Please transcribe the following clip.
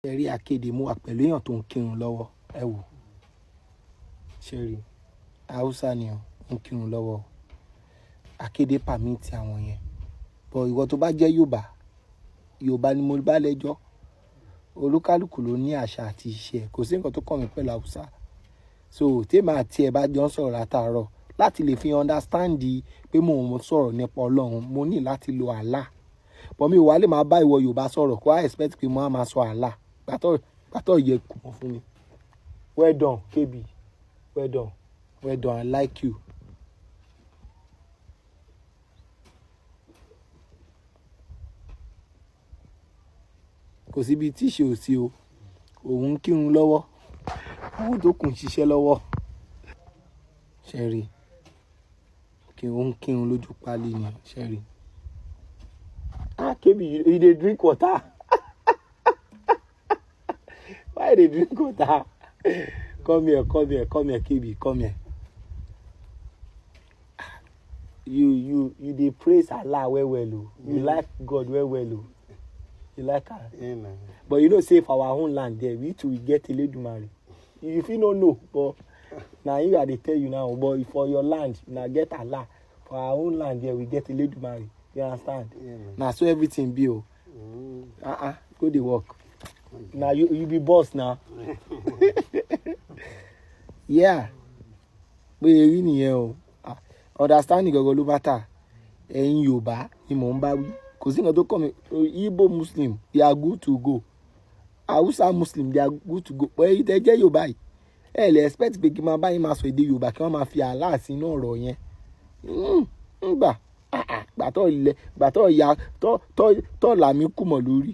ẹ rí akéde mú wa pẹ̀lú èèyàn tó ń kírun lọ́wọ́ ẹ wò ṣe rí haúsá ni ó ń kírun lọ́wọ́ akéde pàmìtì àwọn yẹn bọ̀ ìwọ tó bá jẹ́ Yorùbá ni mo bá lẹ́jọ́ olúkálùkù ló ní àṣà àti ìṣe kò sí nǹkan tó kàn mí pẹ̀lú haúsá so tèmi àti ẹ bá jọ ń sọ̀rọ̀ látàárọ̀ láti lè fi understand pé mò ń sọ̀rọ̀ nípa Ọlọ́run mo ní láti lo Allah bọ̀ mi ò wá lè máa bá ìwọ Yorùbá sọ̀rọ̀ kó I expect pé mo á máa sọ Allah gbàtọ̀ yẹ kù mọ́ fún mi. Well done KB, well done I like you. Kò síbi tí ìṣe ò sí o òun ń kírun lọ́wọ́ àwọn tó kù ń ṣiṣẹ́ lọ́wọ́ ṣẹ́rí kí òun kírun lójú pálí ni ṣẹ́rí. KB you dey drink water why you dey drink water come here KB come here you dey praise Allah well o you like God well o. You like her? Yeah, man. But you know, say for our own land there, we too get Eledumare. If you don't know, but now you are they tell you now, but for your land, now get Allah. For our own land there, we get Eledumare. You understand? Yeah, man. Now so everything be oh. Go the work. Okay. Now you be boss now. Yeah. But you know, understanding go ló matter. Ẹ̀yin Yorùbá ni mò ń bá wí. Kò sí nǹkan tó kàn mí Igbo Muslim they are good to go Hausa Muslim they are good to go pé èyí tẹ́ jẹ́ Yorùbá yìí ẹ lè expect pé kí n máa bá yín máa sọ èdè Yorùbá kí wọ́n máa fi Allah sínú ọ̀rọ̀ yẹn gbàtọ̀ ilẹ̀ gbàtọ̀ ìyá tọ́ làmí kùmọ̀ lórí